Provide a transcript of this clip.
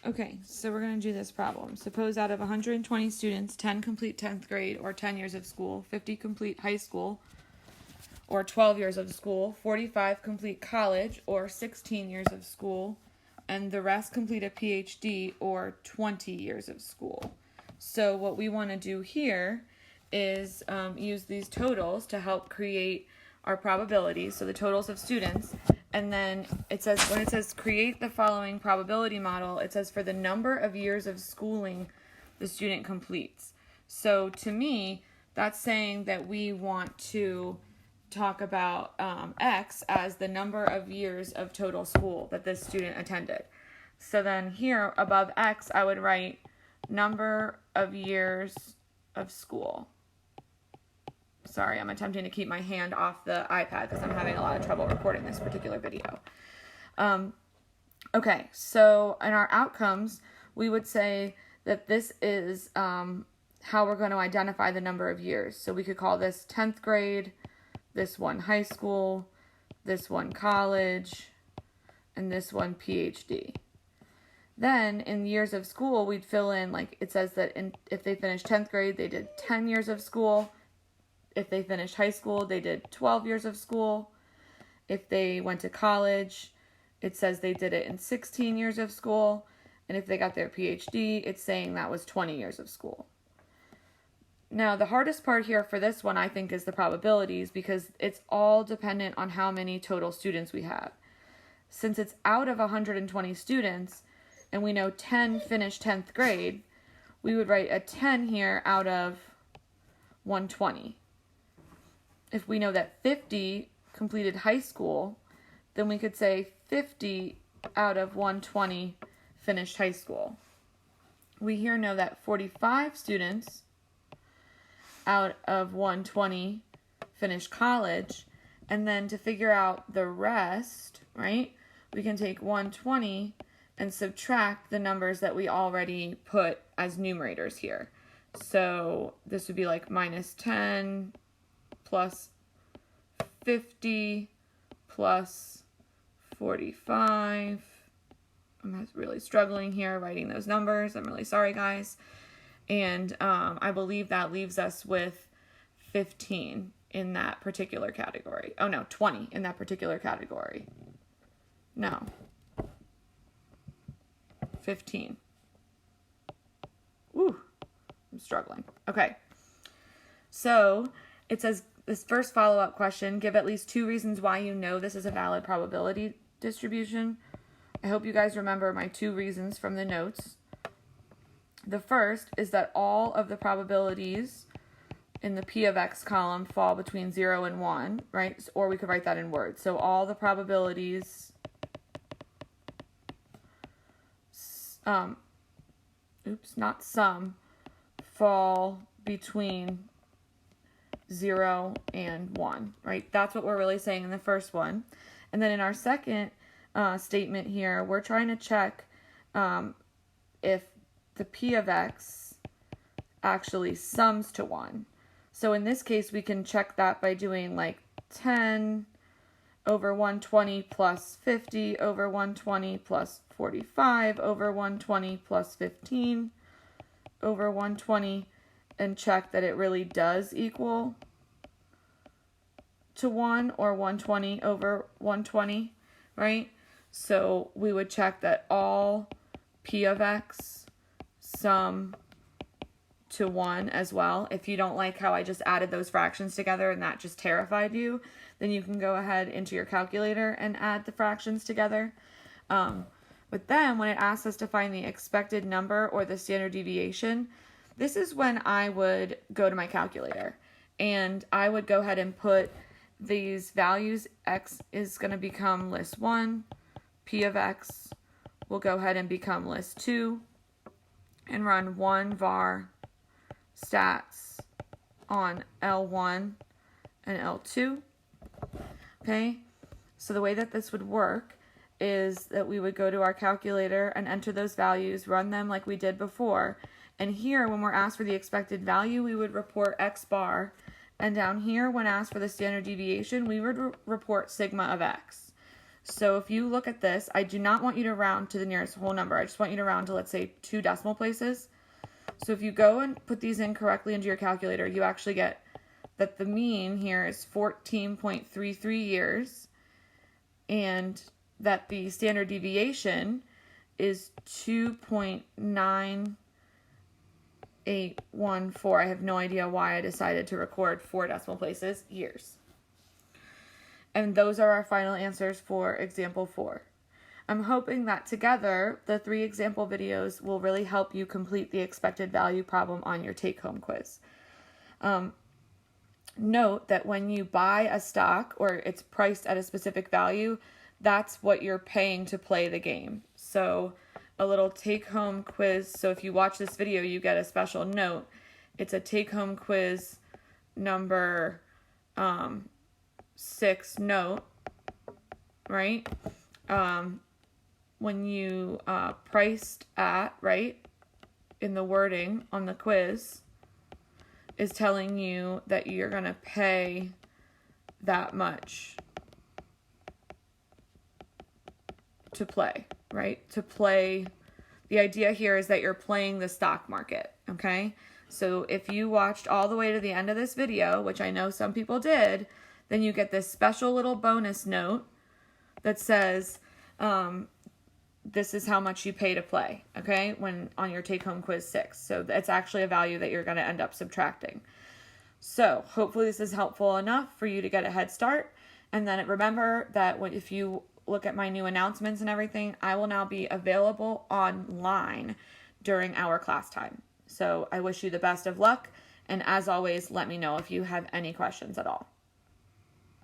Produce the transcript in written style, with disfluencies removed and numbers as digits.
Okay, so we're going to do this problem. Suppose out of 120 students, 10 complete 10th grade or 10 years of school, 50 complete high school or 12 years of school, 45 complete college or 16 years of school, and the rest complete a PhD or 20 years of school. So what we want to do here is use these totals to help create our probabilities, so the totals of students, and then it says, when it says create the following probability model, it says for the number of years of schooling the student completes. So to me, that's saying that we want to talk about X as the number of years of total school that this student attended. So then here above X, I would write number of years of school. Sorry, I'm attempting to keep my hand off the iPad because I'm having a lot of trouble recording this particular video. Okay, so in our outcomes, we would say that this is how we're going to identify the number of years. So we could call this 10th grade, this one high school, this one college, and this one PhD. Then in years of school, we'd fill in, like it says that if they finished 10th grade, they did 10 years of school. If they finished high school, they did 12 years of school. If they went to college, it says they did it in 16 years of school. And if they got their PhD, it's saying that was 20 years of school. Now, the hardest part here for this one, I think, is the probabilities, because it's all dependent on how many total students we have. Since it's out of 120 students, and we know 10 finished 10th grade, we would write a 10 here out of 120. If we know that 50 completed high school, then we could say 50 out of 120 finished high school. We here know that 45 students out of 120 finished college, and then to figure out the rest, right, we can take 120 and subtract the numbers that we already put as numerators here. So this would be like minus 10 plus 50 plus 45. I'm really struggling here writing those numbers. I'm really sorry, guys. And I believe that leaves us with 15 in that particular category. Oh no, 20 in that particular category. No. 15. Woo, I'm struggling. Okay. So it says this first follow-up question, give at least 2 reasons why you know this is a valid probability distribution. I hope you guys remember my 2 reasons from the notes. The first is that all of the probabilities in the P of X column fall between 0 and 1, right? Or we could write that in words. So all the probabilities, not some, fall between 0 and 1, right? That's what we're really saying in the first one. And then in our second statement here, we're trying to check if the P of X actually sums to 1. So in this case, we can check that by doing like 10 over 120 plus 50 over 120 plus 45 over 120 plus 15 over 120, and check that it really does equal to 1, or 120 over 120, right? So we would check that all P of X sum to 1 as well. If you don't like how I just added those fractions together and that just terrified you, then you can go ahead into your calculator and add the fractions together. But then when it asks us to find the expected number or the standard deviation, this is when I would go to my calculator and I would go ahead and put these values. X is going to become list 1, P of X will go ahead and become list 2, and run 1 var stats on L1 and L2. Okay, so the way that this would work is that we would go to our calculator and enter those values, run them like we did before, and here when we're asked for the expected value, we would report X bar, and down here when asked for the standard deviation, we would report sigma of X. So if you look at this, I do not want you to round to the nearest whole number. I just want you to round to, let's say, 2 decimal places. So if you go and put these in correctly into your calculator, you actually get that the mean here is 14.33 years, and that the standard deviation is 2.9814. I have no idea why I decided to record 4 decimal places, years. And those are our final answers for example 4. I'm hoping that together, the 3 example videos will really help you complete the expected value problem on your take-home quiz. Note that when you buy a stock or it's priced at a specific value, that's what you're paying to play the game. So a little take-home quiz. So if you watch this video, you get a special note. It's a take-home quiz number 6 note, right? When you priced at, right, in the wording on the quiz is telling you that you're going to pay that much to play, right? To play, the idea here is that you're playing the stock market, okay? So if you watched all the way to the end of this video, which I know some people did, then you get this special little bonus note that says, this is how much you pay to play, okay, when on your take-home quiz 6. So it's actually a value that you're going to end up subtracting. So hopefully this is helpful enough for you to get a head start. And then remember that if you look at my new announcements and everything, I will now be available online during our class time. So I wish you the best of luck. And as always, let me know if you have any questions at all.